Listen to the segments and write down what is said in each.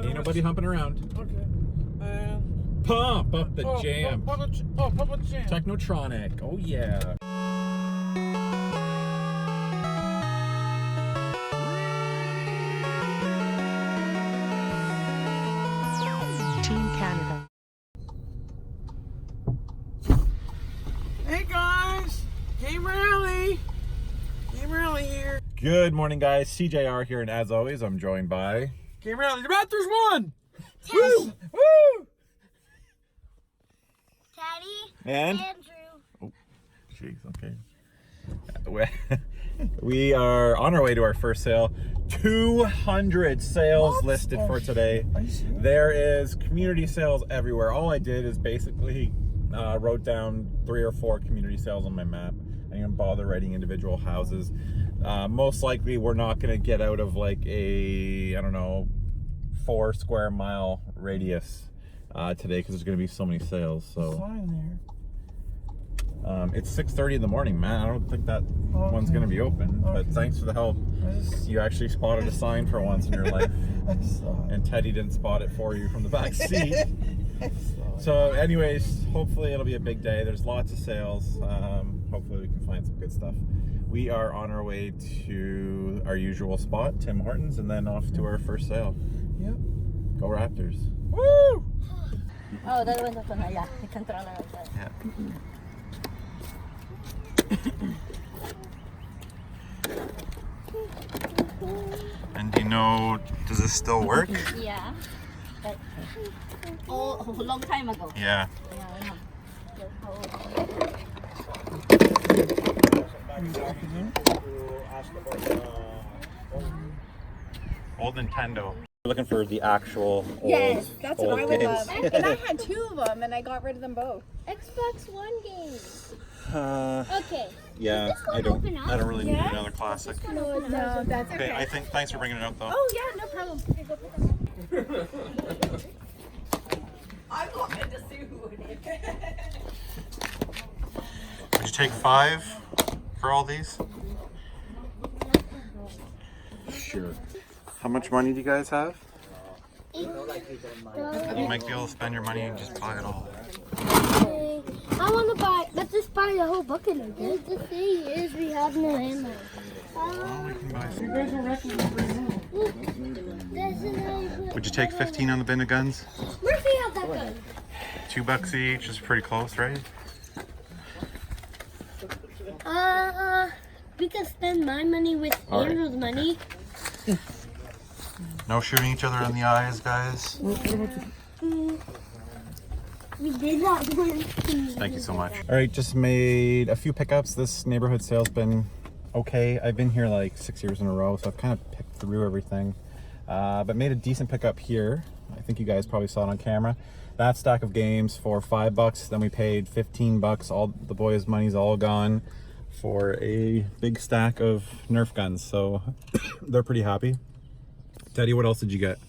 Ain't nobody humping around. Okay. Pump up the jam. Pump up the jam. Technotronic. Oh yeah. Team Canada. Hey guys, Game Rally here. Good morning, guys. SeeJayAre here, and as always, I'm joined by Game Rally. The Raptors won. Woo! Woo! Daddy And Andrew. oh, jeez. Okay. We are on our way to our first sale. 200 sales listed for today. There is community sales everywhere. All I did is basically wrote down 3 or 4 community sales on my map. I didn't even bother writing individual houses. Most likely we're not going to get out of like a, I don't know, 4 square mile radius today because there's going to be so many sales. So it's 6:30 in the morning, man. I don't think that one's going to be open, but thanks for the help. You actually spotted a sign for once in your life, and Teddy didn't spot it for you from the back seat. So anyways, hopefully it'll be a big day. There's lots of sales. Hopefully we can find some good stuff. We are on our way to our usual spot, Tim Hortons, and then off to our first sale. Yep. Go Raptors. Woo! Oh, that one's open. Yeah, the controller. Yeah. And do you know, does this still work? Yeah. But, a long time ago. Yeah. Old Nintendo. We're looking for the actual old, Yes, that's what I would games. love. And I had 2 of them, and I got rid of them both. Xbox One games. Okay. Yeah, Does this one I don't open up? really need another classic. No, that's Okay, okay. I think thanks for bringing it up though. Oh yeah, no problem. Here, go pick them up. I'm going to sue. Would you take 5 for all these? Sure. How much money do you guys have? You might be able to spend your money and just buy it all. I want to buy. Let's just buy the whole bucket of it. The thing is, we have no ammo. Well, we can buy some. You guys are wrecking the Would you take 15 on the bin of guns? Murphy has that gun. $2 each is pretty close, right? We can spend my money with All right. Andrew's money. No shooting each other in the eyes, guys. We did that one. Thank you so much. All right, just made a few pickups. This neighborhood sale's been okay. I've been here like 6 years in a row, so I've kind of picked through everything. But made a decent pickup here. I think you guys probably saw it on camera. That stack of games for $5. Then we paid $15. All the boys' money's all gone for a big stack of Nerf guns. So they're pretty happy. Teddy, what else did you get?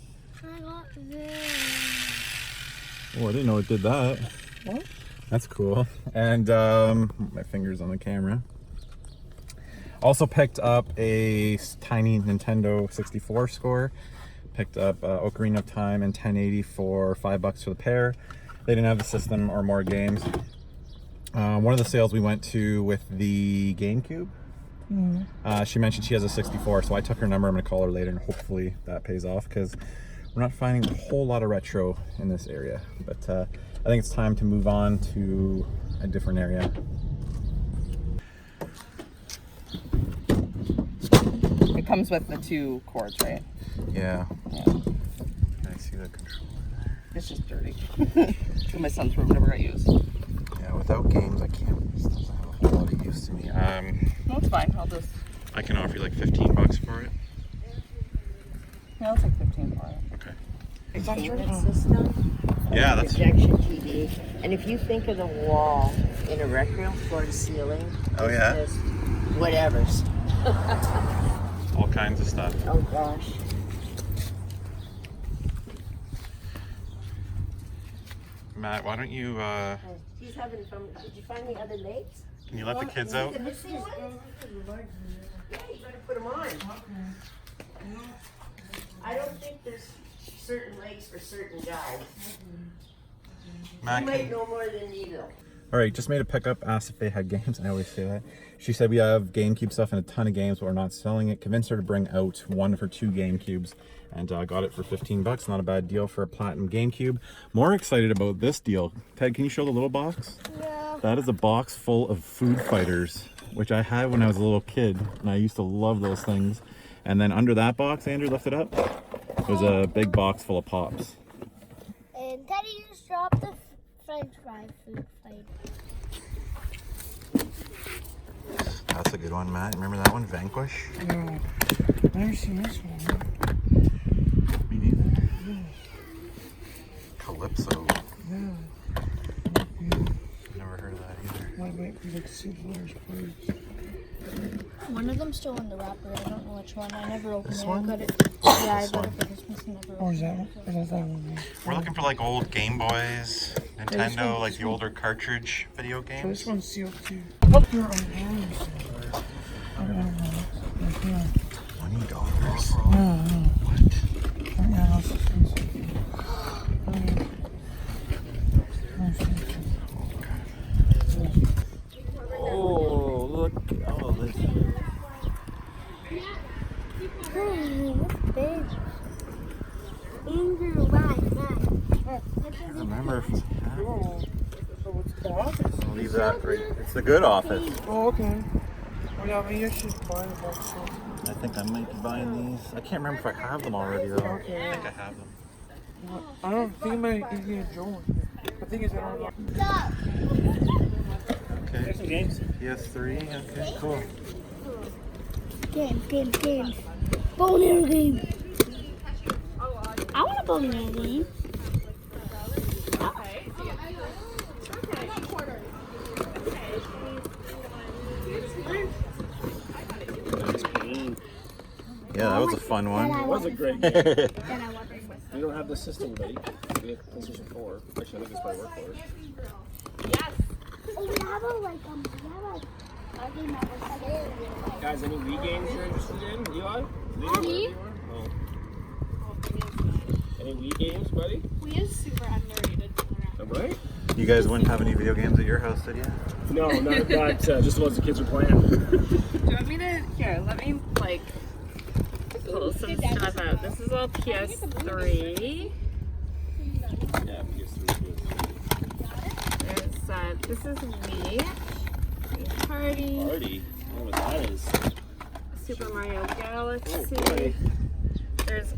I got this. Oh, I didn't know it did that. What? That's cool. And my finger's on the camera. Also picked up a tiny Nintendo 64 score. Picked up Ocarina of Time and 1080 for $5 for the pair. They didn't have the system or more games. One of the sales we went to with the GameCube. She mentioned she has a 64, so I took her number. I'm gonna call her later, and hopefully that pays off because we're not finding a whole lot of retro in this area. But I think it's time to move on to a different area. It comes with the 2 cords, right? Yeah. Yeah. Can I see the controller there? It's just dirty. In my son's room, never got used. Yeah, without games, I can't. This doesn't have a whole lot of use to me. No, it's fine. I'll just. I can offer you like $15 for it. Yeah, I'll take 15 for it. Okay. Entertainment system. Yeah, that's. Projection TV. And if you think of the wall in a rec room, floor to ceiling. Oh, yeah? Just whatever's. All kinds of stuff. Oh gosh. Matt, why don't you, She's having fun. Did you find the other legs? can you let the kids out? Yeah, you better put them on. I don't think there's certain lakes for certain guys. Matt, You might know more than me though. all right, just made a pickup, asked if they had games. I always say that. She said we have GameCube stuff and a ton of games, but we're not selling it. Convinced her to bring out one for 2 GameCubes, and got it for 15 bucks. Not a bad deal for a platinum GameCube. More excited about this deal. Ted, can you show the little box? Yeah. That is a box full of food fighters, which I had when I was a little kid, and I used to love those things. And then under that box, Andrew, lift it up, there's a big box full of Pops. And Teddy just dropped the French fry food fight. That's a good one, Matt. Remember that one, Vanquish? No, I've never seen this one. Me neither. Calypso. Yeah. Never heard of that either. Might be like Simpler's Place. One of them's still in the wrapper. I don't know which one. I never opened This it. one? I got it. Yeah, I This got one? it for Christmas. Never Or is opened that it. one? Or is that one? We're looking for like old Game Boys, Nintendo, one- like this the older cartridge video So games. this one's sealed too. Oh, they're on hands. I don't know. Like, yeah. $20. No, no. What? Yeah, that's expensive. Oh, look. Oh, this. Hey, that's big. Andrew, why? I remember if Oh, so it's the office. I'll leave that right. It's the good office. Oh, okay. Well, yeah, maybe I should buy the box. I think I might be buying these. I can't remember if I have them already though. Okay. I think I have them. I don't think I might Indiana Jones. I think it's I don't know. Stop. Okay. Some games. PS3. Okay, cool. Games. Bow and arrow game. I want a bow and arrow game. Yeah, that was a fun one. It was a great game. Then I want this one. We don't have the system ready. We have PlayStation 4. Actually, I think it's probably work for it. Oh, we have a game that was like Guys, any Wii games you're interested in? Eli? Wii? Oh. Any Wii games, buddy? Wii is super underrated. Am I right? You guys wouldn't have any video games at your house, did you? No, not just the ones the kids are playing. Do you want me to? Here, let me like pull some stuff out. This is all PS3. Yeah, PS3. There's this is Wii. Party. Party? I don't know what that is. Super Mario Oh, Galaxy. boy. There's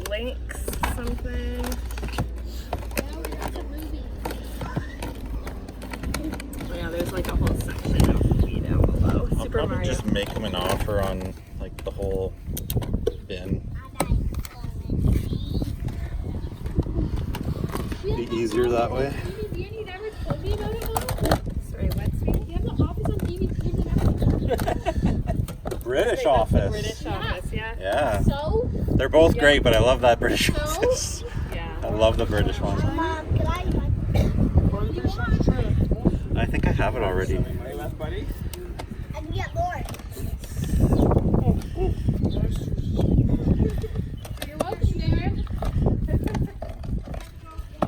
Link's something. Oh yeah, there's like a whole section of Wii down below. I'll Super probably Mario. just make them an offer on like the whole bin. Be easier that way. You never told me about it, Mom? Sorry, what's me? You have the office on DVDs and everything. British office. British office, yeah. Yeah. So? They're both great, but I love that British office. Yeah. I love the British one. Mom, can I? I think I have it already. Money left, buddy? I can get more. You're welcome, Darren.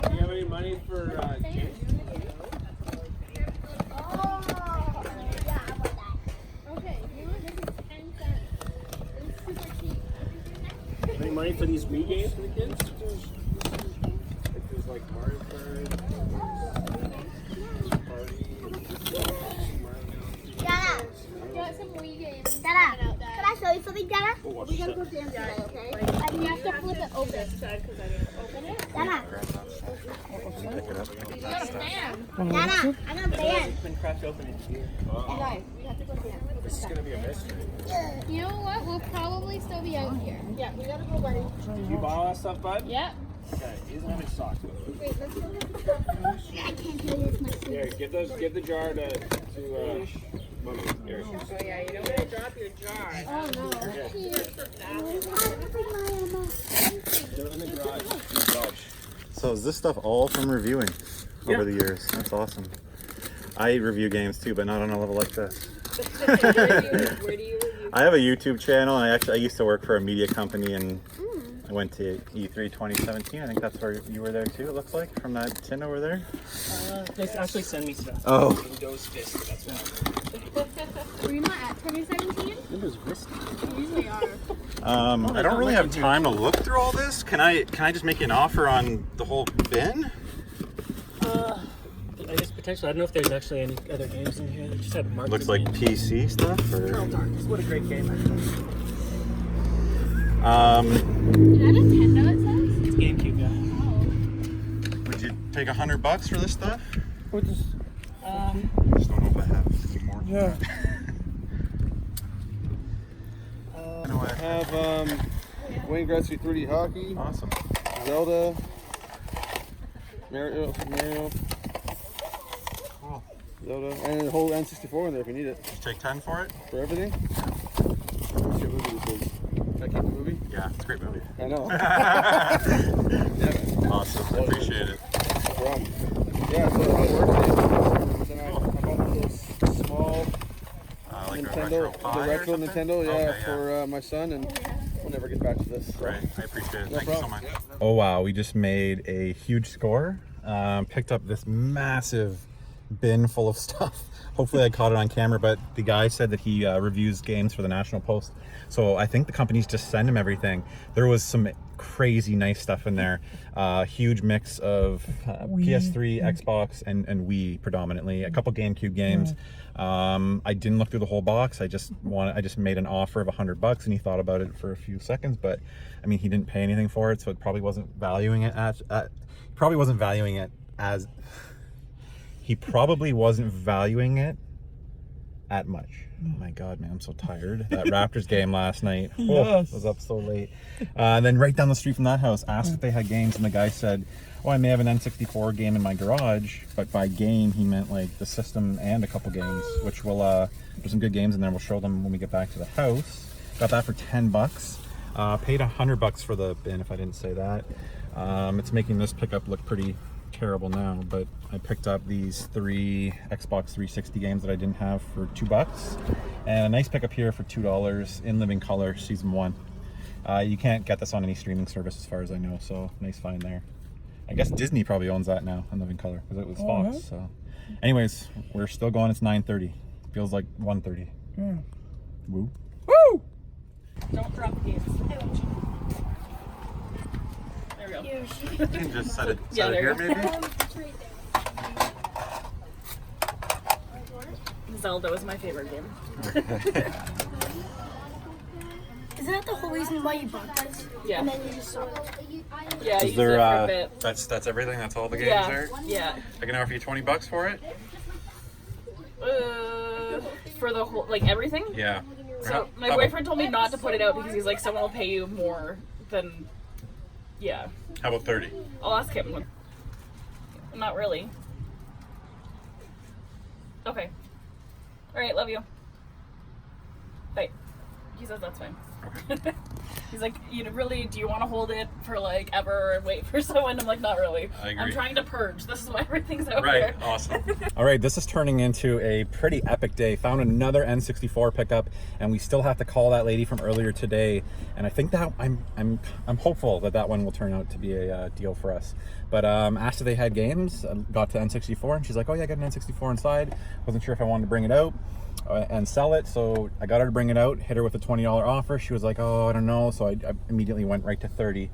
Do you have any money for games? Oh, yeah, I want that. Okay, you know what? This is 10 cents. It's super cheap. Any money for these Wii games for the kids? Like there's like Mario Kart, Party, Dada, Got some Wii games. Dada, coming out, Dad. can I show you something, Dada? Oh, watch We gotta this. go dance today, okay? And You have to flip it open. Open it. Dada, Pick it up. You got a fan. Dada, I'm a fan. This is gonna be a mystery. You know what? We'll probably still be out here. Yeah, we gotta go, buddy. Did you buy all that stuff, bud? Yep. Okay, he doesn't have any socks. Wait, let's go get the stuff. I can't do this much. Here, give the jar to Mommy. Here. Oh yeah, you don't want to drop your jar. Oh no. They're in the garage. In the garage. So is this stuff all from reviewing over Yeah. the years? That's awesome. I review games too, but not on a level like this. Where do you review? I have a YouTube channel, and I used to work for a media company, and I went to E3 2017. I think that's where you were there too, it looks like, from that tin over there. They actually send me stuff. Oh. Windows Vista, that's why. Were you not at 2017? Windows Vista. You usually are. I don't really have time to look through all this. Can I just make you an offer on the whole bin? I guess potentially. I don't know if there's actually any other games in here. They just had marked. Looks like PC stuff, or? Oh, darn. What a great game, actually. Is that Nintendo it says? It's GameCube, yeah. Would you take $100 for this stuff? What is... I just don't know if I have any more. Yeah. I have Wayne Gretzky 3D hockey, Awesome. Zelda, Mario, Cool. Zelda, and the whole N64 in there if you need it. Did you take 10 for it? For everything? What's your movie this is? Can I keep the movie? Yeah, it's a great movie. I know. Awesome. I appreciate it. No problem. Yeah, so I worked then I bought one of those small Like Nintendo, the retro Nintendo, yeah, Okay, for my son, and we'll never get back to this. So. Right, I appreciate it. No Thank you so problem. much. Oh wow, we just made a huge score. Picked up this massive bin full of stuff. Hopefully I caught it on camera, but the guy said that he reviews games for the National Post. So I think the companies just send him everything. There was some crazy nice stuff in there. Huge mix of PS3, Xbox, and Wii predominantly. A couple GameCube games. I didn't look through the whole box. I just made an offer of $100, and he thought about it for a few seconds. But I mean, he didn't pay anything for it, so it probably wasn't valuing it He probably wasn't valuing it at much. Oh my God, man, I'm so tired. That Raptors game last night. Oh, I was up so late. And then right down the street from that house, asked if they had games, and the guy said, oh, I may have an N64 game in my garage, but by game, he meant like the system and a couple games, which will, there's some good games in there. We'll show them when we get back to the house. Got that for $10. Paid $100 for the bin, if I didn't say that. It's making this pickup look pretty terrible now, but I picked up these 3 Xbox 360 games that I didn't have for $2, and a nice pickup here for $2 in living color, season 1. You can't get this on any streaming service as far as I know, so nice find there. I guess Disney probably owns that now in living color because it was Fox. So anyways, we're still going. It's 9:30. Feels like 1:30. Woo. Woo! Don't drop the games. There we go. You can just set it Yeah, there here, you maybe. Zelda was my favorite game. Isn't that the whole reason why you bought this? Yeah. And then you just sold it? Yeah, I Is used there? it for a bit. That's everything. That's all the games Yeah, there. yeah. I can offer you $20 for it. For the whole, like everything? Yeah. So my boyfriend told me not to put it out because he's like, someone will pay you more than, yeah. How about 30? I'll ask him. Not really. Okay. All right, love you. Bye. He says that's fine. Okay. He's like, do you want to hold it for like ever and wait for someone? I'm like, not really. I agree. I'm trying to purge. This is why everything's out Right, here. awesome. All right, this is turning into a pretty epic day. Found another N64 pickup, and we still have to call that lady from earlier today. And I think that I'm hopeful that one will turn out to be a deal for us. But asked if they had games, got to N64, and she's like, oh yeah, I got an N64 inside. Wasn't sure if I wanted to bring it out and sell it, so I got her to bring it out, hit her with a $20 offer. She was like, oh, I don't know, so I immediately went right to 30.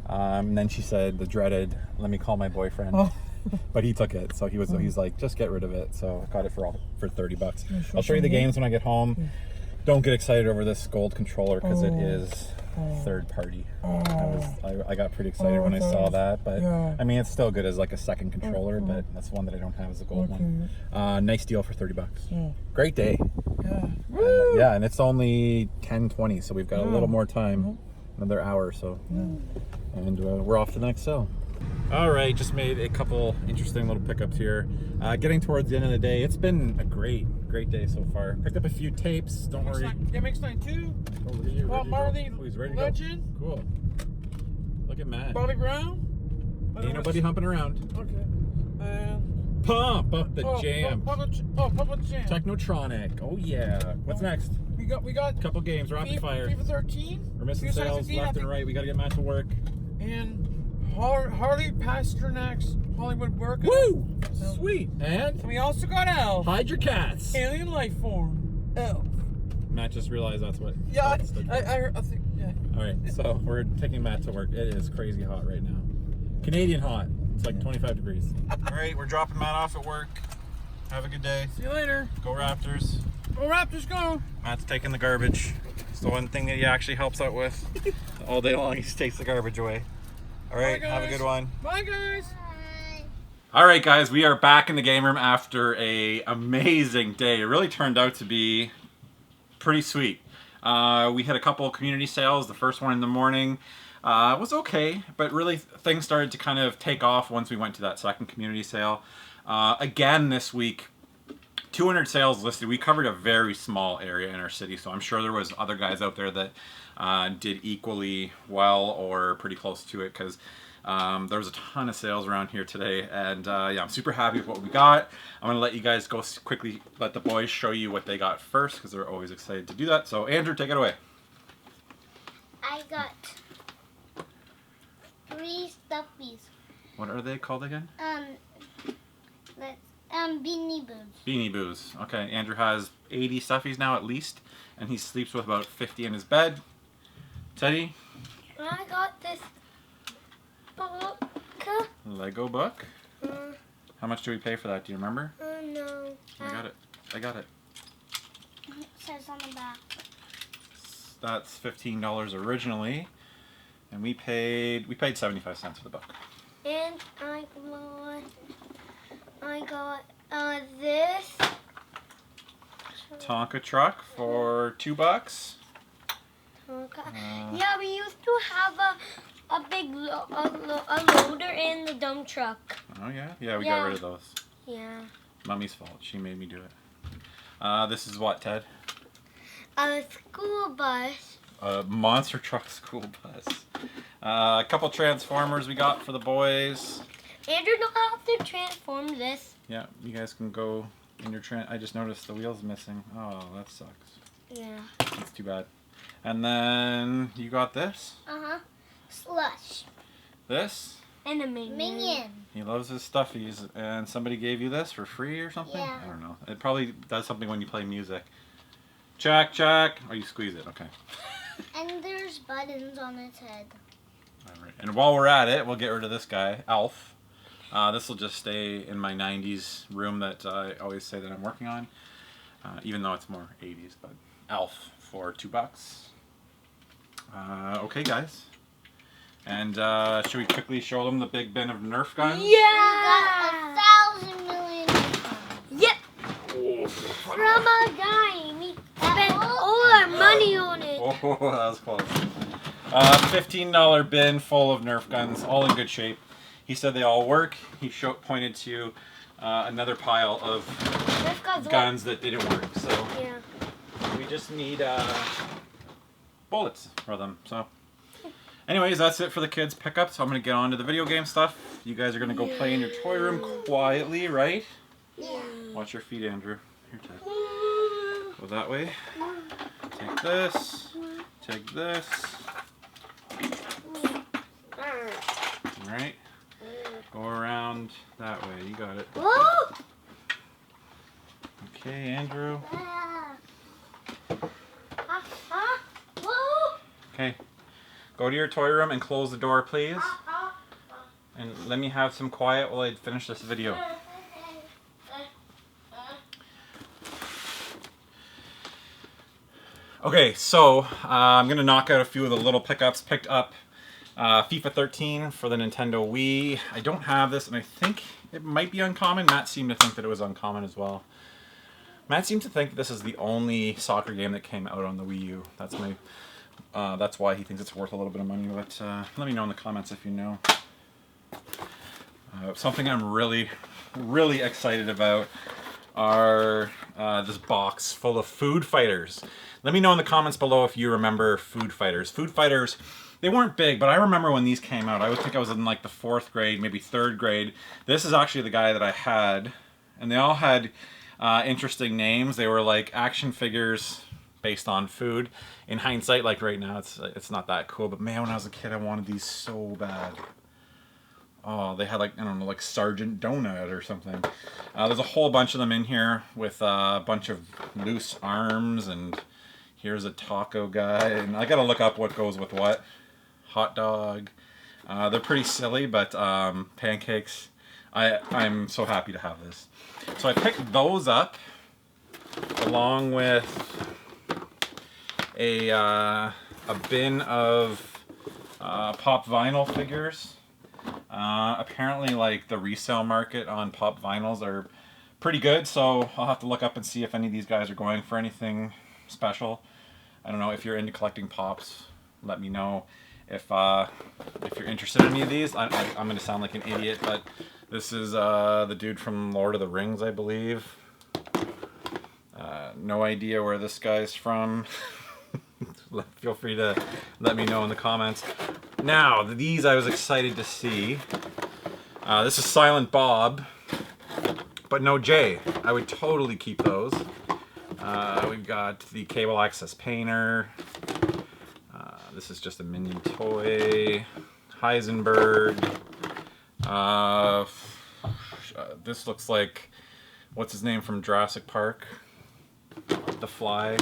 And then she said the dreaded, let me call my boyfriend. But he took it, so he's like, just get rid of it. So I got it for $30. I'll show you the games when I get home. Don't get excited over this gold controller because it is third party. I got pretty excited when I saw that, but I mean, it's still good as like a second controller, but that's one that I don't have as a gold one. Nice deal for $30. Great day. Yeah, and it's only 10:20, so we've got a little more time, another hour or so, and we're off to the next cell. All right, just made a couple interesting little pickups here. Getting towards the end of the day, it's been a great day so far. Picked up a few tapes. Don't worry. MX-92, Oh, look at you. Bob Marley, Oh, he's ready to Legend, go. Cool. Look at Matt. Bobby Brown. Ain't nobody humping around. Okay. And Pump up the jam. Papa Jam. Technotronic. Oh yeah. What's next? We got A couple games, rapid fire. FIFA 13. We're missing FIFA sales 17, left and right. We got to get Matt to work. And Harley Pasternak's Hollywood Work. Woo! So- Sweet. And And we also got ALF. hide your cats. Alien Life Form. ALF. Matt just realized that's what. Yeah, that's the- I think. Yeah. All right, so we're taking Matt to work. It is crazy hot right now. Canadian hot. It's like 25 degrees. All right, we're dropping Matt off at work. Have a good day. See you later. Go Raptors. Go Raptors, go. Matt's taking the garbage. It's the one thing that he actually helps out with. All day long, he takes the garbage away. All right, Bye, have a guys. good one. Bye, guys. All right, guys, we are back in the game room after a amazing day. It really turned out to be pretty sweet. We had a couple of community sales. The first one in the morning was okay, but really things started to kind of take off once we went to that second community sale. Again this week, 200 sales listed. We covered a very small area in our city, so I'm sure there was other guys out there that did equally well or pretty close to it, because there was a ton of sales around here today, and yeah, I'm super happy with what we got. I'm gonna let you guys go quickly, let the boys show you what they got first, because they're always excited to do that. So Andrew, take it away. I got 3 stuffies. What are they called again? Beanie Boos. Beanie Boos. Okay, Andrew has 80 stuffies now at least, and he sleeps with about 50 in his bed. Teddy? I got this book. Lego book. How much do we pay for that? Do you remember? No. I got it. I got it. It says on the back. That's $15 originally, and we paid 75 cents for the book. And I got this. Tonka truck for $2. Okay. Yeah, we used to have a big loader in the dump truck. Oh yeah, yeah, we Yeah. got rid of those. Yeah. Mummy's fault. She made me do it. This is what, Ted? A school bus. A monster truck school bus. A couple Transformers we got for the boys. Andrew don't have to transform this. Yeah, you guys can go in your I just noticed the wheel's missing. Oh, that sucks. Yeah. That's too bad. And then you got this. Slush. This. And a minion. He loves his stuffies, and somebody gave you this for free or something? Yeah. I don't know. It probably does something when you play music. Check, check. Oh, you squeeze it. Okay. And there's buttons on its head. All right. And while we're at it, we'll get rid of this guy, ALF. This will just stay in my 90s room that I always say that I'm working on, even though it's more 80s. But ALF for $2. Okay, guys. And should we quickly show them the big bin of Nerf guns? Yeah! 1,000 million. Yep. From a guy. We spent all our money on it. Oh, that was close. $15 bin full of Nerf guns, all in good shape. He said they all work. He pointed to another pile of guns that didn't work. So Yeah. we just need bullets for them. So anyways, that's it for the kids' pickup. So I'm going to get on to the video game stuff. You guys are going to go play in your toy room quietly, right? Yeah. Watch your feet, Andrew. Here, Ted. Go that way. Take this. Take this. Alright. Go around that way. You got it. Whoa! Okay, Andrew. Whoa! Okay. Go to your toy room and close the door, please. And let me have some quiet while I finish this video. Okay, so I'm going to knock out a few of the little pickups. Picked up FIFA 13 for the Nintendo Wii. I don't have this, and I think it might be uncommon. Matt seemed to think that it was uncommon as well. Matt seemed to think this is the only soccer game that came out on the Wii U. That's why he thinks it's worth a little bit of money. But let me know in the comments if you know. Something I'm really, really excited about are this box full of Food Fighters. Let me know in the comments below if you remember Food Fighters. Food Fighters, they weren't big, but I remember when these came out. I would think I was in like the 4th grade, maybe 3rd grade. This is actually the guy that I had, and they all had interesting names. They were like action figures based on food. In hindsight, like right now, it's not that cool. But man, when I was a kid, I wanted these so bad. Oh, they had like, I don't know, like Sergeant Donut or something. There's a whole bunch of them in here with a bunch of loose arms, and here's a taco guy. And I gotta look up what goes with what. Hot dog. They're pretty silly, but pancakes. I'm so happy to have this. So I picked those up along with a bin of pop vinyl figures. Apparently, like, the resale market on pop vinyls are pretty good, so I'll have to look up and see if any of these guys are going for anything special. I don't know, if you're into collecting pops, let me know. If you're interested in any of these, I'm going to sound like an idiot, but this is the dude from Lord of the Rings, I believe. No idea where this guy's from. Feel free to let me know in the comments. Now, these I was excited to see. This is Silent Bob, but no J. I would totally keep those. We've got the cable access painter. This is just a mini toy. Heisenberg. This looks like, what's his name from Jurassic Park? The Fly.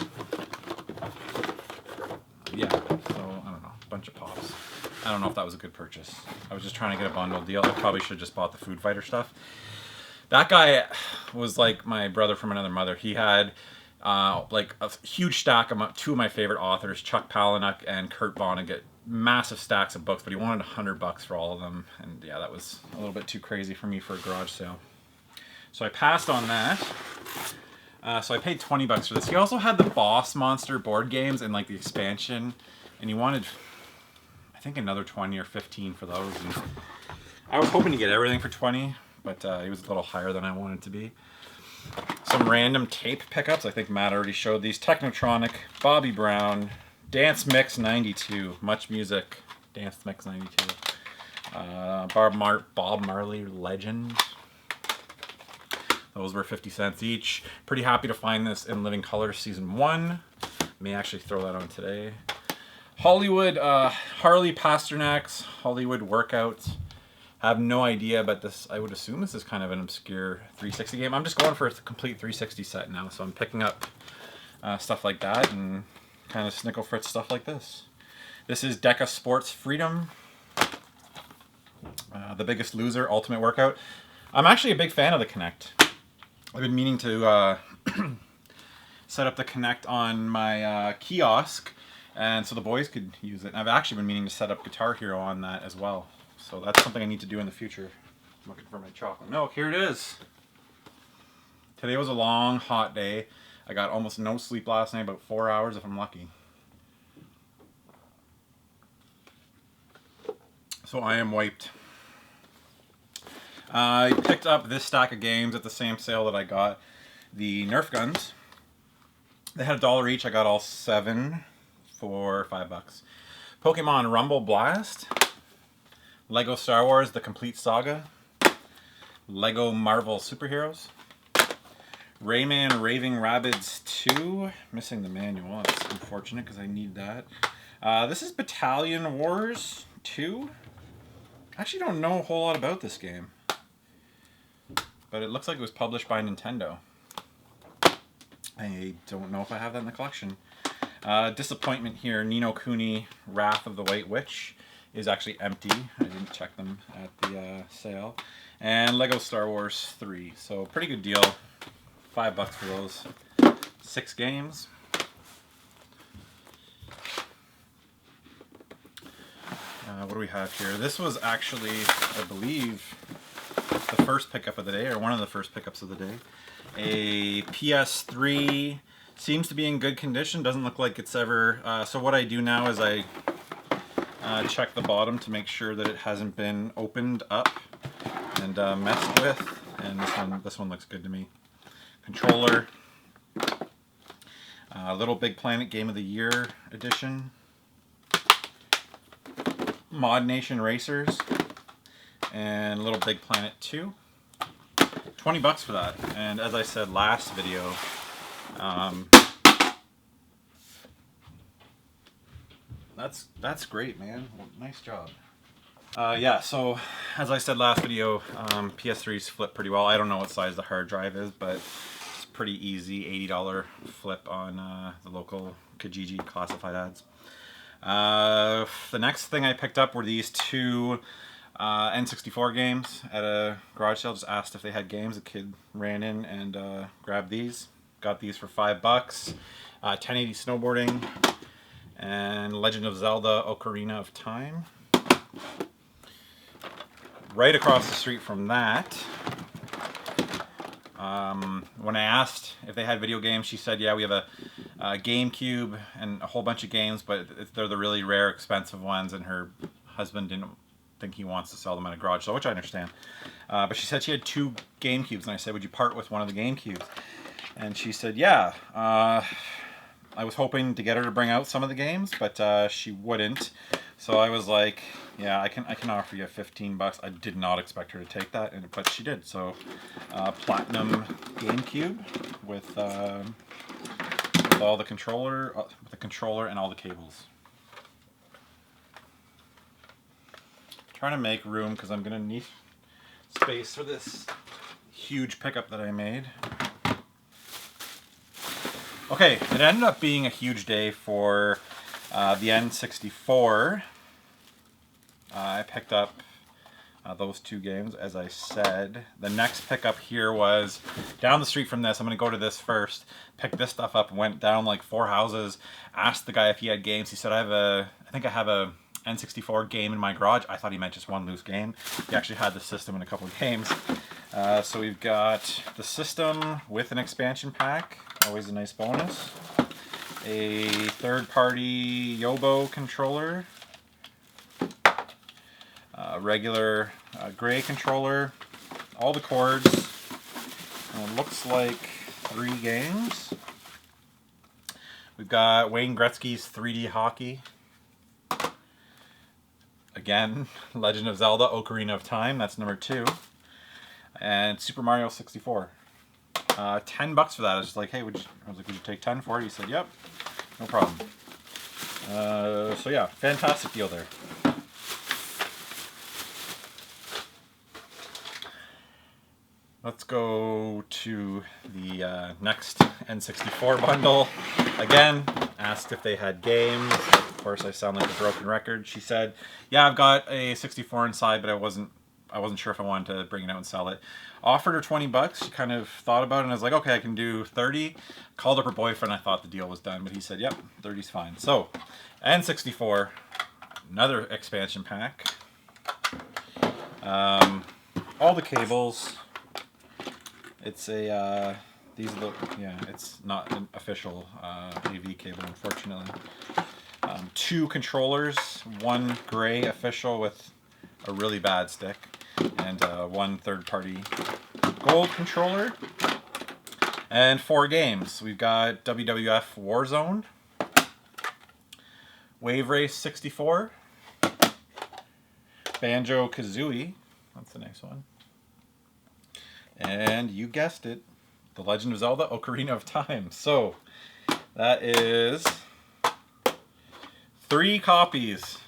Yeah, so I don't know, a bunch of pops. I don't know if that was a good purchase. I was just trying to get a bundle deal. I probably should have just bought the Food Fighter stuff. That guy was like my brother from another mother. He had like a huge stack of two of my favorite authors, Chuck Palahniuk and Kurt Vonnegut. Massive stacks of books, but he wanted $100 for all of them. And yeah, that was a little bit too crazy for me for a garage sale. So I passed on that. So I paid $20 for this. He also had the Boss Monster board games and like the expansion, and he wanted, I think, another 20 or 15 for those. And I was hoping to get everything for 20, but he was a little higher than I wanted to be. Some random tape pickups. I think Matt already showed these. Technotronic, Bobby Brown, Dance Mix 92, Much Music, Dance Mix 92, Bob Marley Legend. Those were 50 cents each. Pretty happy to find this in Living Color Season 1. May actually throw that on today. Hollywood, Harley Pasternak's Hollywood Workout. Have no idea, but this, I would assume this is kind of an obscure 360 game. I'm just going for a complete 360 set now, so I'm picking up stuff like that and kind of Snickle Fritz stuff like this. This is Deca Sports Freedom. The Biggest Loser Ultimate Workout. I'm actually a big fan of the Kinect. I've been meaning to set up the Kinect on my kiosk, and so the boys could use it. And I've actually been meaning to set up Guitar Hero on that as well. So that's something I need to do in the future. I'm looking for my chocolate milk. Here it is. Today was a long, hot day. I got almost no sleep last night, about 4 hours if I'm lucky. So I am wiped. I picked up this stack of games at the same sale that I got the Nerf guns. They had $1 each. I got all 7 for $5. Pokemon Rumble Blast. Lego Star Wars The Complete Saga. Lego Marvel Superheroes. Rayman Raving Rabbids 2. Missing the manual. That's unfortunate because I need that. This is Battalion Wars 2. I actually don't know a whole lot about this game, but it looks like it was published by Nintendo. I don't know if I have that in the collection. Disappointment here. Ni no Kuni Wrath of the White Witch is actually empty. I didn't check them at the sale. And Lego Star Wars 3. So pretty good deal. $5 for those. 6 games. What do we have here? This was actually, I believe, the first pickup of the day, or one of the first pickups of the day. A PS3, seems to be in good condition, doesn't look like it's ever, so what I do now is I check the bottom to make sure that it hasn't been opened up and messed with, and this one looks good to me. Controller, Little Big Planet Game of the Year edition. Mod Nation Racers and Little Big Planet 2. $20 for that. And as I said last video, That's great, man. Well, nice job. Yeah, so as I said last video, PS3's flip pretty well. I don't know what size the hard drive is, but it's pretty easy. $80 flip on the local Kijiji classified ads. The next thing I picked up were these two N64 games at a garage sale. Just asked if they had games. A kid ran in and grabbed these. Got these for $5. 1080 snowboarding and Legend of Zelda Ocarina of Time. Right across the street from that, when I asked if they had video games, she said, yeah, we have a GameCube and a whole bunch of games, but they're the really rare, expensive ones, and her husband didn't think he wants to sell them at a garage sale, which I understand. But she said she had 2 GameCubes, and I said, would you part with one of the GameCubes? And she said, yeah. I was hoping to get her to bring out some of the games, but she wouldn't. So I was like, yeah, I can offer you $15. I did not expect her to take that, but she did. So platinum GameCube with all the controller, and all the cables. Trying to make room because I'm gonna need space for this huge pickup that I made. Okay, it ended up being a huge day for the N64. I picked up those 2 games, as I said. The next pickup here was down the street from this. I'm going to go to this first. Picked this stuff up, went down like 4 houses, asked the guy if he had games. He said, I think I have a N64 game in my garage. I thought he meant just one loose game. He actually had the system and a couple of games. So we've got the system with an expansion pack. Always a nice bonus. A third-party Yobo controller. Regular gray controller. All the cords. And it looks like 3 games. We've got Wayne Gretzky's 3D Hockey. Again, Legend of Zelda Ocarina of Time. That's number 2. And Super Mario 64. $10 for that. I was just like, hey, would you take 10 for it? He said, yep, no problem. So yeah, fantastic deal there. Let's go to the next N64 bundle. Again, asked if they had games. Of course, I sound like a broken record. She said, yeah, I've got a 64 inside, but I wasn't sure if I wanted to bring it out and sell it. Offered her $20. She kind of thought about it and I was like, okay, I can do 30. Called up her boyfriend. I thought the deal was done, but he said, yep, 30's fine. So, N64, another expansion pack. All the cables. It's a, it's not an official AV cable, unfortunately. 2 controllers, 1 gray official with a really bad stick, and 1 third-party gold controller, and 4 games. We've got WWF Warzone, Wave Race 64, Banjo-Kazooie, that's the next one, and you guessed it, The Legend of Zelda Ocarina of Time. So that is 3 copies.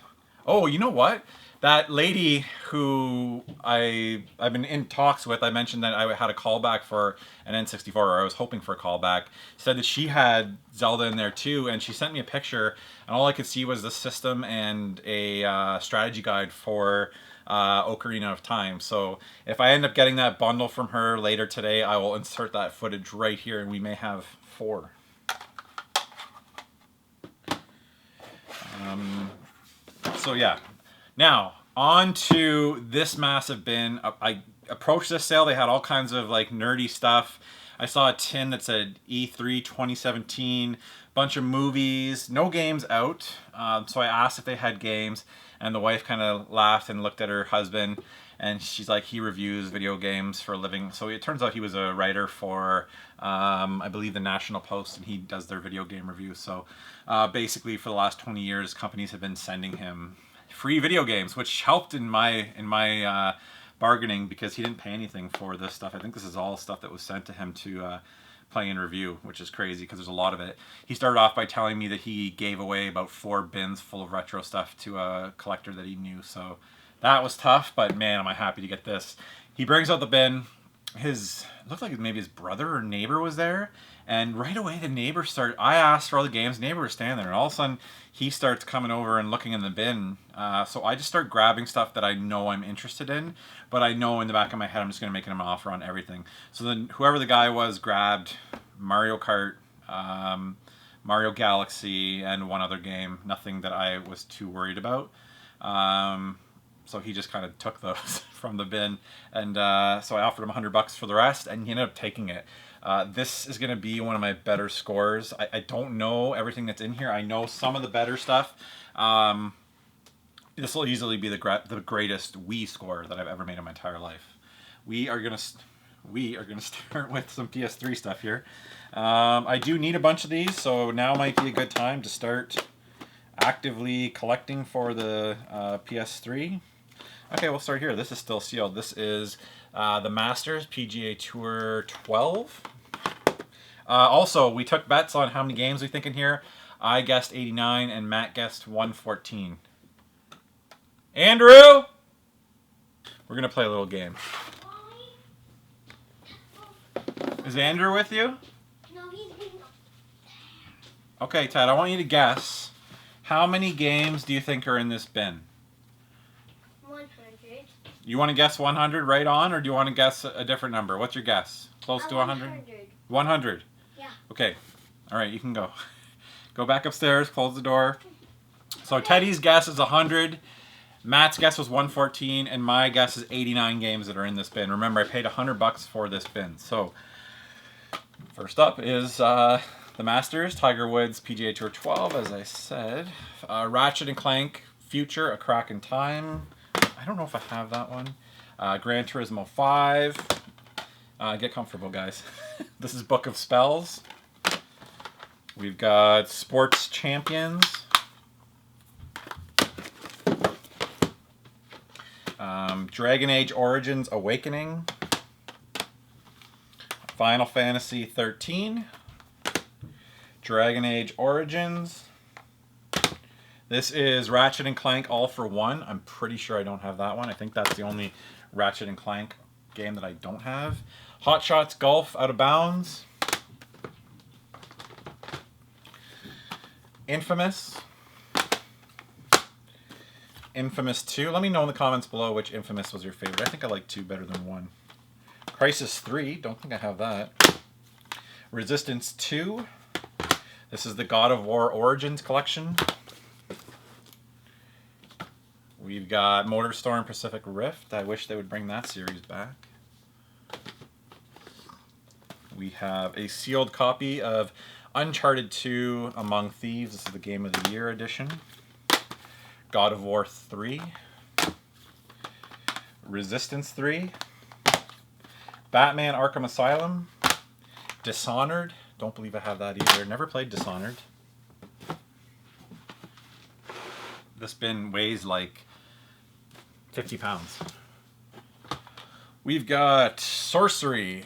Oh, you know what? That lady who I've been in talks with, I mentioned that I had a callback for an N64, or I was hoping for a callback, said that she had Zelda in there too, and she sent me a picture, and all I could see was the system and a strategy guide for Ocarina of Time. So if I end up getting that bundle from her later today, I will insert that footage right here, and we may have 4. So yeah. Now, on to this massive bin. I approached this sale. They had all kinds of like nerdy stuff. I saw a tin that said E3 2017, bunch of movies, no games out. So I asked if they had games, and the wife kind of laughed and looked at her husband, and she's like, he reviews video games for a living. So it turns out he was a writer for, I believe, the National Post, and he does their video game reviews. So basically, for the last 20 years, companies have been sending him free video games, which helped in my bargaining, because he didn't pay anything for this stuff. I think this is all stuff that was sent to him to playing in review, which is crazy because there's a lot of it. He started off by telling me that he gave away about 4 bins full of retro stuff to a collector that he knew. So that was tough, but man, am I happy to get this. He brings out the bin. It looked like maybe his brother or neighbor was there, and right away the neighbor started. I asked for all the games, neighbor was standing there, and all of a sudden he starts coming over and looking in the bin. So I just start grabbing stuff that I know I'm interested in, but I know in the back of my head I'm just going to make him an offer on everything. So then whoever the guy was grabbed Mario Kart, Mario Galaxy, and one other game. Nothing that I was too worried about. So he just kind of took those from the bin, and so I offered him $100 for the rest, and he ended up taking it. This is going to be one of my better scores. I don't know everything that's in here. I know some of the better stuff. This will easily be the greatest Wii score that I've ever made in my entire life. We are gonna start with some PS3 stuff here. I do need a bunch of these, so now might be a good time to start actively collecting for the PS3. Okay, we'll start here. This is still sealed. This is the Masters PGA Tour 12. Also, we took bets on how many games we think in here. I guessed 89 and Matt guessed 114. Andrew! We're going to play a little game. Is Andrew with you? No, he's been. Okay, Ted, I want you to guess. How many games do you think are in this bin? 100. You want to guess 100 right on, or do you want to guess a different number? What's your guess? Close to 100? 100? Yeah. Okay. All right, you can go. Go back upstairs, close the door. So Teddy's guess is 100. Matt's guess was 114, and my guess is 89 games that are in this bin. Remember, I paid $100 for this bin. So first up is the Masters, Tiger Woods PGA Tour 12, as I said. Ratchet & Clank Future, A Crack in Time. I don't know if I have that one. Gran Turismo 5. Get comfortable, guys. This is Book of Spells. We've got Sports Champions. Dragon Age Origins Awakening. Final Fantasy 13. Dragon Age Origins. This is Ratchet & Clank All for One. I'm pretty sure I don't have that one. I think that's the only Ratchet & Clank game that I don't have. Hot Shots Golf Out of Bounds. Infamous. Infamous 2. Let me know in the comments below which Infamous was your favorite. I think I like 2 better than 1. Crisis 3. Don't think I have that. Resistance 2. This is the God of War Origins collection. We've got MotorStorm Pacific Rift. I wish they would bring that series back. We have a sealed copy of Uncharted 2 Among Thieves. This is the Game of the Year edition. God of War 3. Resistance 3. Batman Arkham Asylum. Dishonored. Don't believe I have that either. Never played Dishonored. This bin weighs like 50 pounds. We've got Sorcery.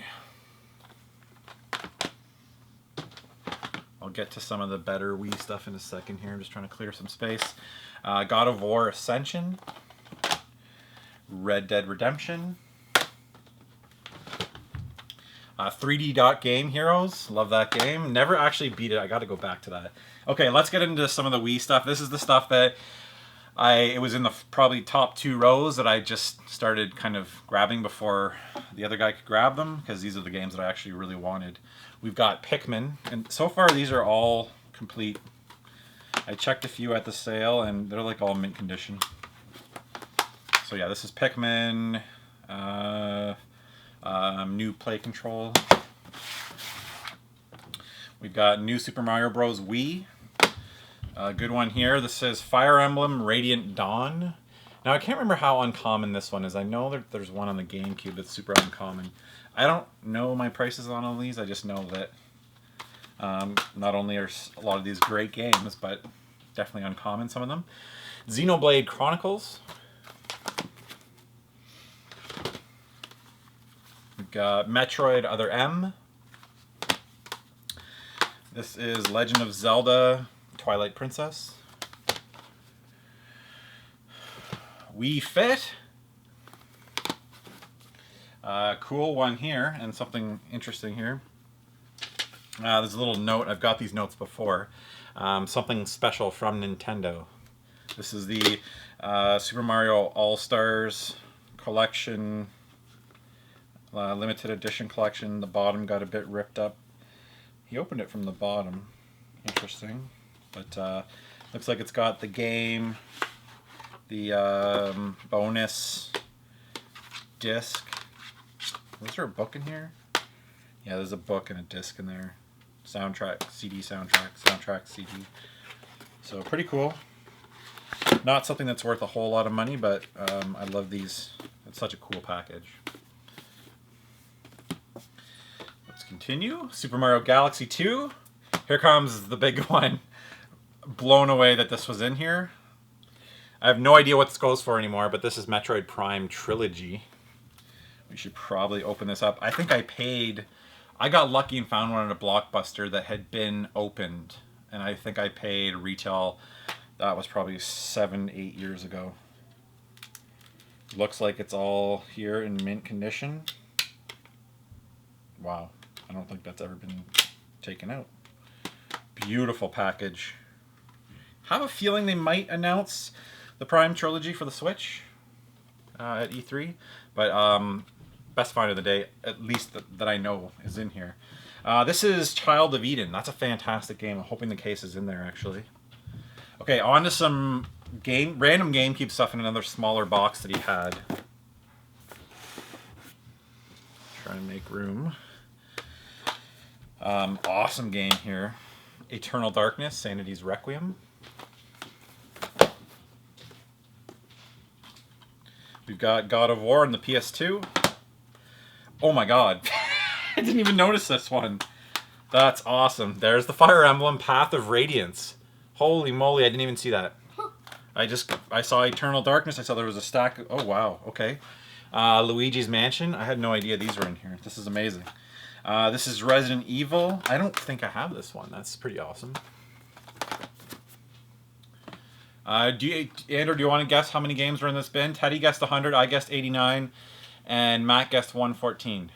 I'll get to some of the better Wii stuff in a second here. I'm just trying to clear some space. God of War Ascension. Red Dead Redemption. 3D Dot Game Heroes. Love that game. Never actually beat it. I got to go back to that. Okay, let's get into some of the Wii stuff. This is the stuff that it was in the probably top 2 rows that I just started kind of grabbing before the other guy could grab them, because these are the games that I actually really wanted. We've got Pikmin, and so far these are all complete. I checked a few at the sale, and they're like all mint condition. So yeah, this is Pikmin. New play control. We've got new Super Mario Bros. Wii. Good one here. This says Fire Emblem Radiant Dawn. Now I can't remember how uncommon this one is. I know that there's one on the GameCube that's super uncommon. I don't know my prices on all these. I just know that not only are a lot of these great games, but definitely uncommon, some of them. Xenoblade Chronicles. We've got Metroid Other M. This is Legend of Zelda Twilight Princess. Wii Fit. Cool one here, and something interesting here. There's a little note. I've got these notes before. Something special from Nintendo. This is the Super Mario All-Stars collection, limited edition collection. The bottom got a bit ripped up. He opened it from the bottom. Interesting. But looks like it's got the game, the bonus disc. Was there a book in here? Yeah, there's a book and a disc in there. Soundtrack, CD soundtrack, CD. So pretty cool. Not something that's worth a whole lot of money, but I love these. It's such a cool package. Let's continue. Super Mario Galaxy 2. Here comes the big one. Blown away that this was in here. I have no idea what this goes for anymore, but this is Metroid Prime Trilogy. We should probably open this up. I think I got lucky and found one at a Blockbuster that had been opened. And I think I paid retail, that was probably 7-8 years ago. Looks like it's all here in mint condition. Wow, I don't think that's ever been taken out. Beautiful package. Have a feeling they might announce the Prime Trilogy for the Switch at E3. But best find of the day, at least that I know, is in here. This is Child of Eden. That's a fantastic game. I'm hoping the case is in there, actually. Okay, on to some random GameCube stuff in another smaller box that he had. Try to make room. Awesome game here. Eternal Darkness, Sanity's Requiem. We've got God of War on the PS2. Oh my god. I didn't even notice this one. That's awesome. There's the Fire Emblem Path of Radiance. Holy moly, I didn't even see that. I saw Eternal Darkness. I saw there was a stack. Oh wow, okay. Luigi's Mansion. I had no idea these were in here. This is amazing. This is Resident Evil. I don't think I have this one. That's pretty awesome. Andrew, do you want to guess how many games were in this bin? Teddy guessed 100, I guessed 89, and Matt guessed 114.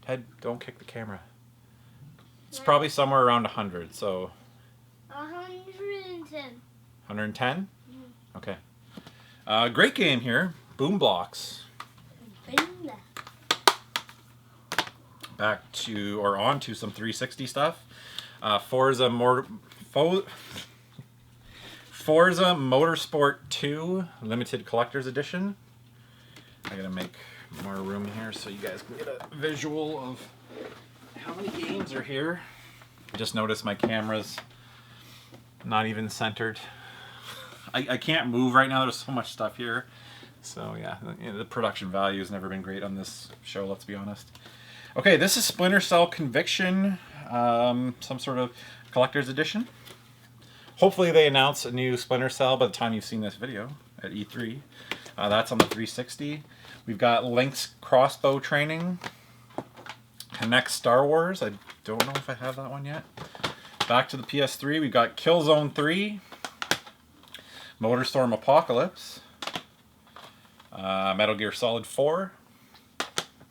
Ted, don't kick the camera. It's probably somewhere around 100, so... 110. 110? Mm-hmm. Okay. Great game here. Boom Blocks. Back to, or on to some 360 stuff. Forza Motorsport 2 Limited Collector's Edition. I gotta make more room here so you guys can get a visual of how many games are here. I just noticed my camera's not even centered. I can't move right now, there's so much stuff here. So yeah, the production value has never been great on this show, let's be honest. Okay, this is Splinter Cell Conviction, some sort of collector's edition. Hopefully they announce a new Splinter Cell by the time you've seen this video at E3. That's on the 360. We've got Link's Crossbow Training. Connect Star Wars. I don't know if I have that one yet. Back to the PS3. We've got Killzone 3. Motorstorm Apocalypse. Metal Gear Solid 4.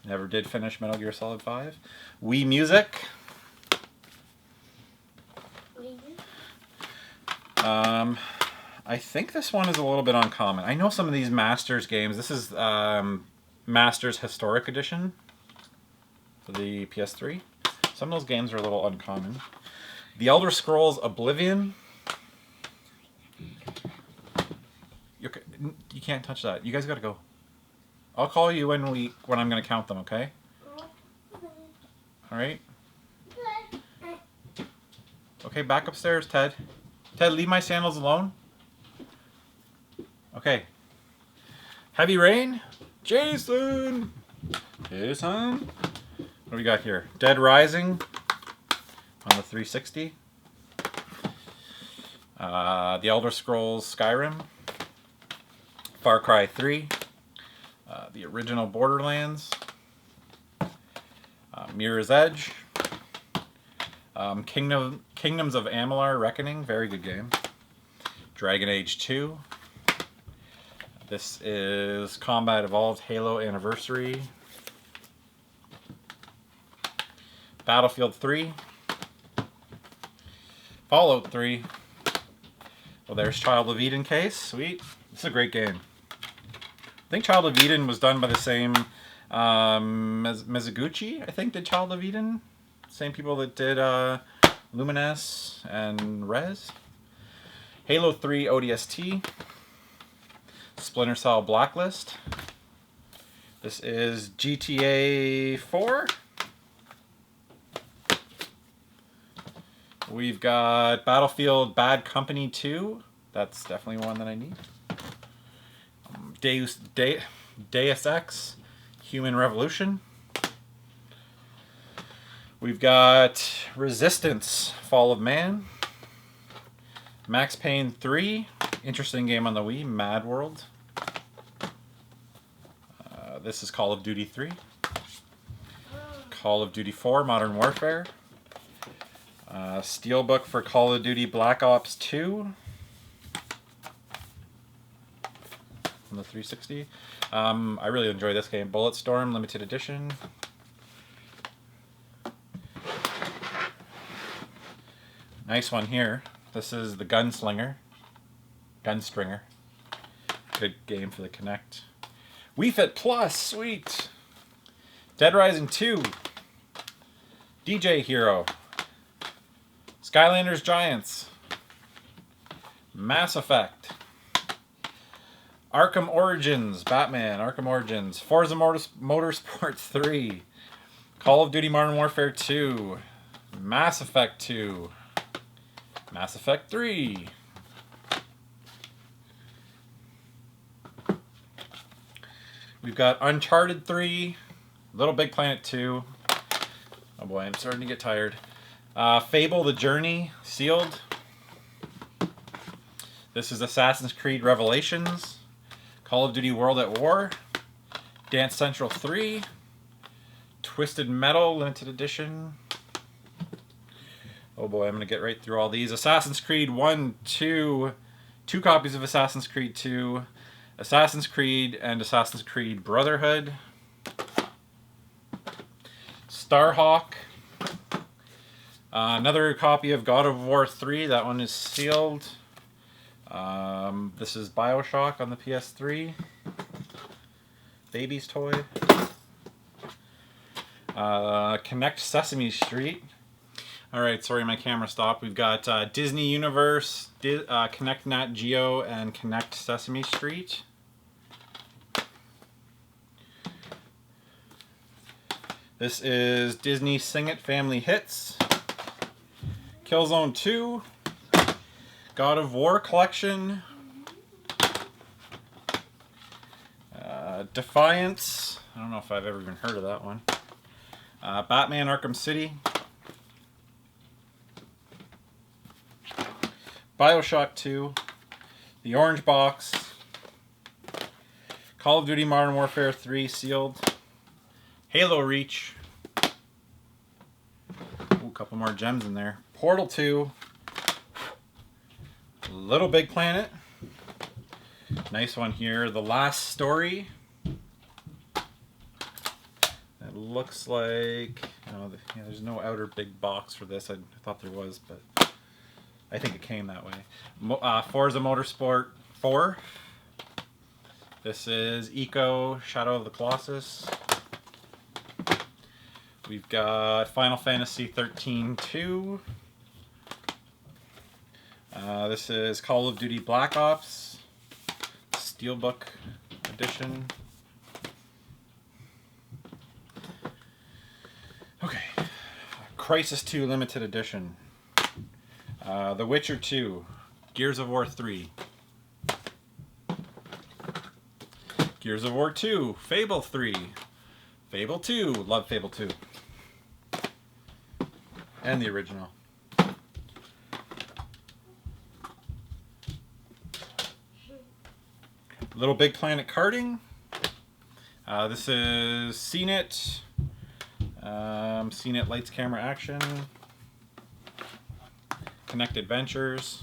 Never did finish Metal Gear Solid 5. Wii Music. I think this one is a little bit uncommon. I know some of these Masters games. This is Masters Historic Edition for the PS3. Some of those games are a little uncommon. The Elder Scrolls Oblivion. You can't touch that. You guys gotta go. I'll call you when I'm gonna count them, okay? Alright? Okay, back upstairs, Ted. Ted, leave my sandals alone. Okay. Heavy Rain. Jason. Jason. What do we got here? Dead Rising on the 360. The Elder Scrolls Skyrim. Far Cry 3. The original Borderlands. Mirror's Edge. Kingdoms of Amalur Reckoning, very good game. Dragon Age 2. This is Combat Evolved Halo Anniversary. Battlefield 3. Fallout 3. Well, there's Child of Eden case. Sweet. This is a great game. I think Child of Eden was done by the same Mizuguchi, I think, did Child of Eden. Same people that did Lumines and Rez. Halo 3 ODST. Splinter Cell Blacklist. This is GTA 4. We've got Battlefield Bad Company 2. That's definitely one that I need. Deus Ex Human Revolution. We've got Resistance Fall of Man. Max Payne 3. Interesting game on the Wii. Mad World. This is Call of Duty 3. Call of Duty 4 Modern Warfare. Steelbook for Call of Duty Black Ops 2 on the 360. I really enjoy this game. Bulletstorm Limited Edition. Nice one here. This is the Gunstringer. Good game for the Kinect. Wii Fit Plus, sweet. Dead Rising 2. DJ Hero. Skylanders Giants. Mass Effect. Arkham Origins. Batman. Arkham Origins. Forza Motorsport 3. Call of Duty Modern Warfare 2. Mass Effect 2. Mass Effect 3. We've got Uncharted 3. Little Big Planet 2. Oh boy, I'm starting to get tired. Fable The Journey, sealed. This is Assassin's Creed Revelations. Call of Duty World at War. Dance Central 3. Twisted Metal, limited edition. Oh boy, I'm going to get right through all these. Assassin's Creed 1, 2. 2 copies of Assassin's Creed 2. Assassin's Creed and Assassin's Creed Brotherhood. Starhawk. Another copy of God of War 3. That one is sealed. This is Bioshock on the PS3. Baby's toy. Connect Sesame Street. Alright, sorry my camera stopped. We've got Disney Universe, Connect Nat Geo, and Connect Sesame Street. This is Disney Sing It Family Hits. Killzone 2. God of War Collection. Defiance. I don't know if I've ever even heard of that one. Batman Arkham City. Bioshock 2. The Orange Box. Call of Duty Modern Warfare 3 sealed. Halo Reach. Ooh, a couple more gems in there. Portal 2. Little Big Planet. Nice one here. The Last Story. It looks like... yeah, there's no outer big box for this. I thought there was, but I think it came that way. Forza Motorsport 4. This is Eco Shadow of the Colossus. We've got Final Fantasy 13-2. This is Call of Duty Black Ops. Steelbook edition. Okay. Crisis 2 limited edition. The Witcher 2. Gears of War 3. Gears of War 2. Fable 3. Fable 2. Love Fable 2. And the original. Little Big Planet Karting. This is CNET. CNET Lights Camera Action. Connect Adventures,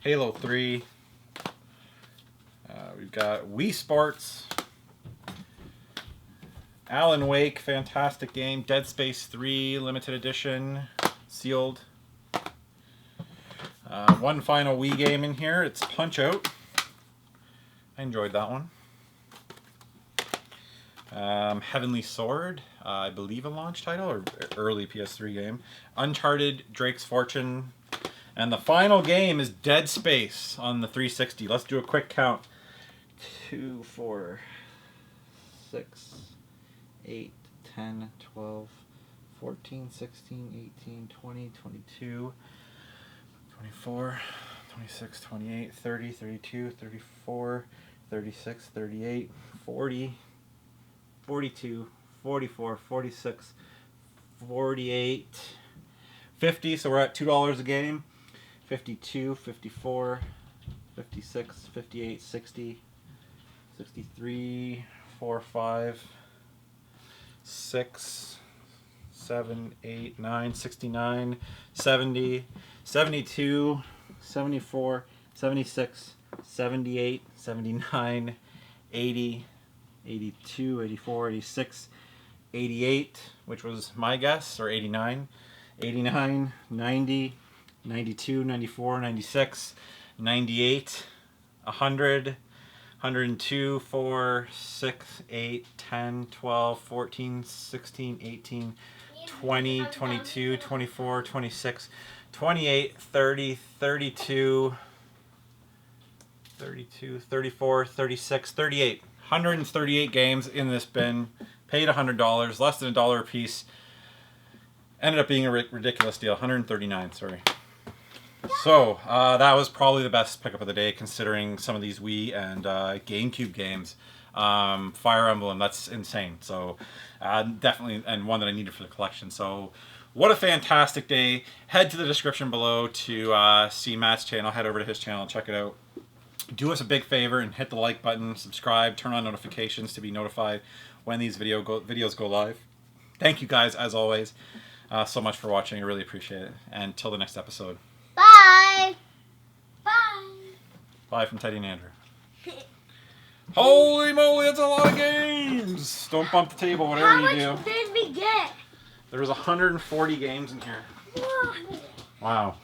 Halo 3. We've got Wii Sports, Alan Wake, fantastic game. Dead Space 3 limited edition, sealed. One final Wii game in here. It's Punch Out. I enjoyed that one. Heavenly Sword, I believe a launch title or early PS3 game. Uncharted, Drake's Fortune. And the final game is Dead Space on the 360. Let's do a quick count. 2, 4, 6, 8, 10, 12, 14, 16, 18, 20, 22, 24, 26, 28, 30, 32, 34, 36, 38, 40, 42, 44, 46, 48, 50. So we're at $2 a game. 52, 54, 56, 58, 60, 63, 4, 5, 6, 7, 8, 9, 69, 70, 72, 74, 76, 78, 79, 80, 82, 84, 86, 88, which was my guess, or 89, 89, 90, 92, 94, 96, 98, 100, 102, 4, 6, 8, 10, 12, 14, 16, 18, 20, 22, 24, 26, 28, 30, 32, 32, 34, 36, 38. 138 games in this bin. Paid $100, less than $1 a piece. Ended up being a ridiculous deal. 139, sorry. So, that was probably the best pickup of the day, considering some of these Wii and GameCube games. Fire Emblem, that's insane. So, definitely, and one that I needed for the collection. So, what a fantastic day. Head to the description below to see Matt's channel. Head over to his channel, check it out. Do us a big favor and hit the like button, subscribe, turn on notifications to be notified when these videos go live. Thank you guys, as always, so much for watching. I really appreciate it. And until the next episode. Bye. Bye. Bye from Teddy and Andrew. Holy moly, that's a lot of games! Don't bump the table, whatever you do. How much did we get? There was 140 games in here. Wow.